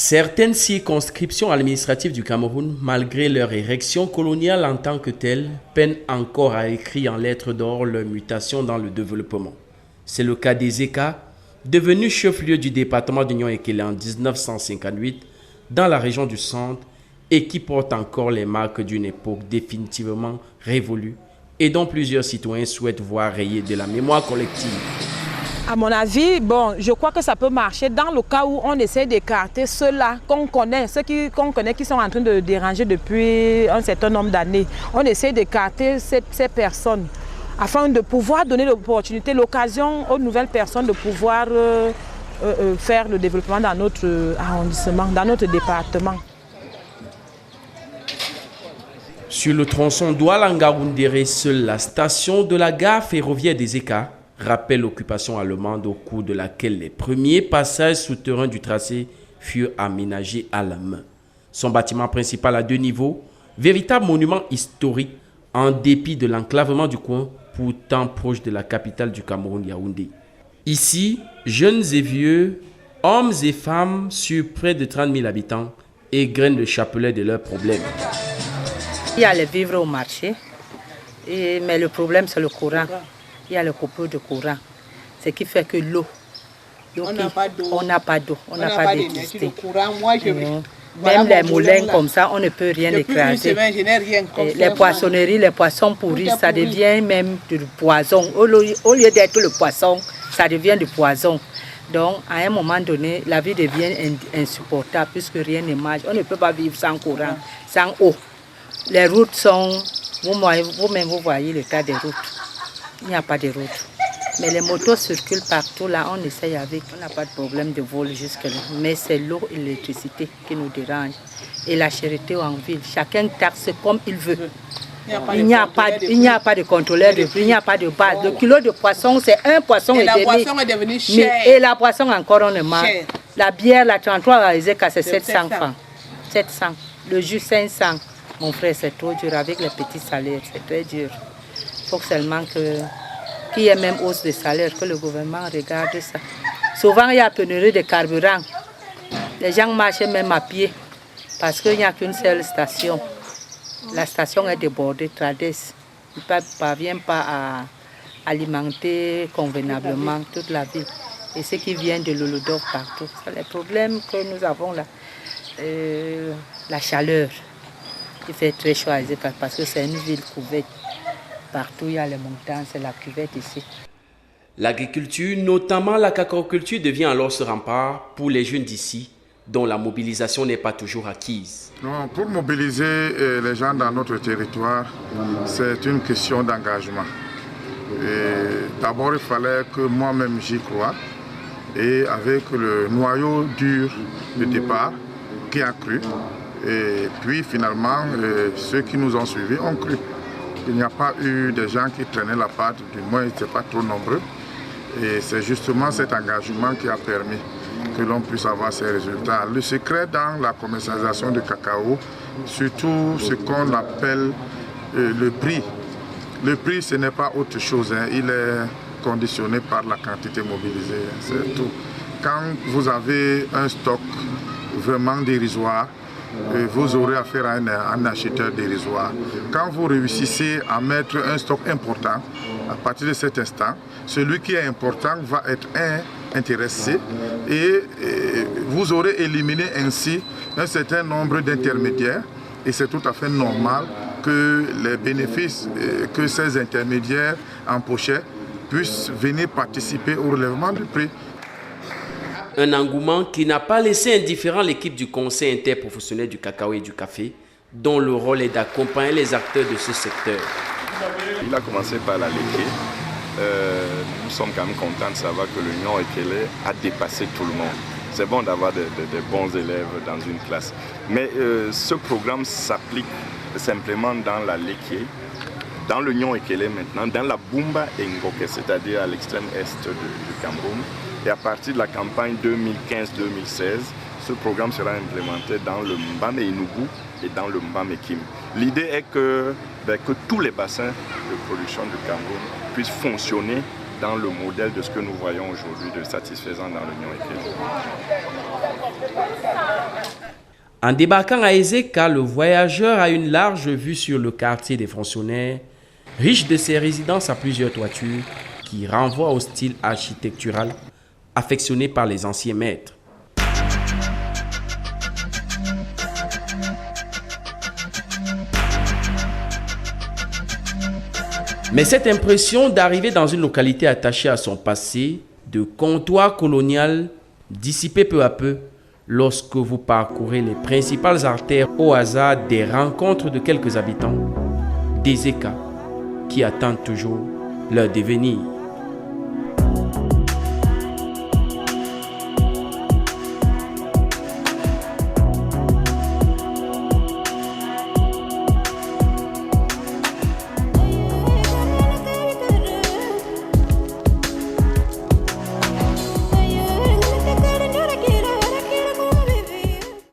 Certaines circonscriptions administratives du Cameroun, malgré leur érection coloniale en tant que telle, peinent encore à écrire en lettres d'or leur mutation dans le développement. C'est le cas des Eka, devenu chef-lieu du département d'Union Ekele en 1958, dans la région du centre, et qui porte encore les marques d'une époque définitivement révolue et dont plusieurs citoyens souhaitent voir rayée de la mémoire collective. À mon avis, je crois que ça peut marcher dans le cas où on essaie d'écarter ceux-là qu'on connaît, qu'on connaît qui sont en train de déranger depuis un certain nombre d'années. On essaie d'écarter ces personnes afin de pouvoir donner l'opportunité, l'occasion aux nouvelles personnes de pouvoir faire le développement dans notre arrondissement, dans notre département. Sur le tronçon Douala-Ngaoundéré, seule la station de la gare ferroviaire des Eka rappelle l'occupation allemande au cours de laquelle les premiers passages souterrains du tracé furent aménagés à la main. Son bâtiment principal à 2 niveaux, véritable monument historique en dépit de l'enclavement du coin, pourtant proche de la capitale du Cameroun, Yaoundé. Ici, jeunes et vieux, hommes et femmes sur près de 30 000 habitants égrènent le chapelet de leurs problèmes. Il y a les vivres au marché, mais le problème c'est le courant. Il y a le coupure de courant, ce qui fait que l'eau, on n'a pas d'eau, on n'a pas d'électricité. Même les moulins comme ça, on ne peut rien écraser. Les poissonneries, les poissons pourris, ça devient même du poison. Au lieu d'être le poisson, ça devient du poison. Donc, à un moment donné, la vie devient insupportable puisque rien ne marche. On ne peut pas vivre sans courant, sans eau. Les routes sont... Vous-même, vous voyez l'état des routes. Il n'y a pas de route. Mais les motos circulent partout. Là, on essaye avec. On n'a pas de problème de vol jusque-là. Mais c'est l'eau et l'électricité qui nous dérangent. Et la charité en ville. Chacun taxe comme il veut. Il n'y a pas de contrôleur de prix, il n'y a pas de base. Le kilo de poisson, c'est un poisson et demi. La boisson est devenue chère. Et la boisson encore, on ne mange. La bière, la 33 à Ezeka, c'est 700 francs. 700. Le jus, 500. Mon frère, c'est trop dur. Avec les petits salaires, c'est très dur. Il faut seulement qu'il y ait même hausse de salaire, que le gouvernement regarde ça. Souvent, il y a pénurie de carburant. Les gens marchent même à pied parce qu'il n'y a qu'une seule station. La station est débordée, Trades. Il ne parvient pas à alimenter convenablement toute la ville. Et ce qui vient de l'Olodor partout. C'est le problème que nous avons là. La chaleur. Il fait très chaud à Ezeka parce que c'est une ville couverte. Partout, il y a les montagnes, c'est la cuvette ici. L'agriculture, notamment la cacaoculture, devient alors ce rempart pour les jeunes d'ici, dont la mobilisation n'est pas toujours acquise. Non, pour mobiliser les gens dans notre territoire, c'est une question d'engagement. D'abord, il fallait que moi-même j'y croie. Et avec le noyau dur de départ qui a cru, et puis finalement, ceux qui nous ont suivis ont cru. Il n'y a pas eu des gens qui traînaient la patte, du moins ils n'étaient pas trop nombreux. Et c'est justement cet engagement qui a permis que l'on puisse avoir ces résultats. Le secret dans la commercialisation du cacao, surtout ce qu'on appelle le prix. Le prix, ce n'est pas autre chose, hein. Il est conditionné par la quantité mobilisée, c'est tout. Quand vous avez un stock vraiment dérisoire, vous aurez affaire à un acheteur dérisoire. Quand vous réussissez à mettre un stock important, à partir de cet instant, celui qui est important va être intéressé et vous aurez éliminé ainsi un certain nombre d'intermédiaires et c'est tout à fait normal que les bénéfices que ces intermédiaires empochaient puissent venir participer au relèvement du prix. Un engouement qui n'a pas laissé indifférent l'équipe du Conseil interprofessionnel du cacao et du café, dont le rôle est d'accompagner les acteurs de ce secteur. Il a commencé par la laitier. Nous sommes quand même contents de savoir que l'Union Ekele a dépassé tout le monde. C'est bon d'avoir des bons élèves dans une classe. Mais ce programme s'applique simplement dans la laitier, dans l'Union Ekele maintenant, dans la Bumba Ngoke, c'est-à-dire à l'extrême est du Cameroun. Et à partir de la campagne 2015-2016, ce programme sera implémenté dans le Mbame Inugu et dans le Mbame Kim. L'idée est que tous les bassins de production du Cameroun puissent fonctionner dans le modèle de ce que nous voyons aujourd'hui de satisfaisant dans l'Union Ekele. En débarquant à Ezeka, le voyageur a une large vue sur le quartier des fonctionnaires, riche de ses résidences à plusieurs toitures, qui renvoie au style architectural affectionné par les anciens maîtres. Mais cette impression d'arriver dans une localité attachée à son passé, de comptoir colonial, dissipée peu à peu lorsque vous parcourez les principales artères au hasard des rencontres de quelques habitants d'Ezeka qui attendent toujours leur devenir.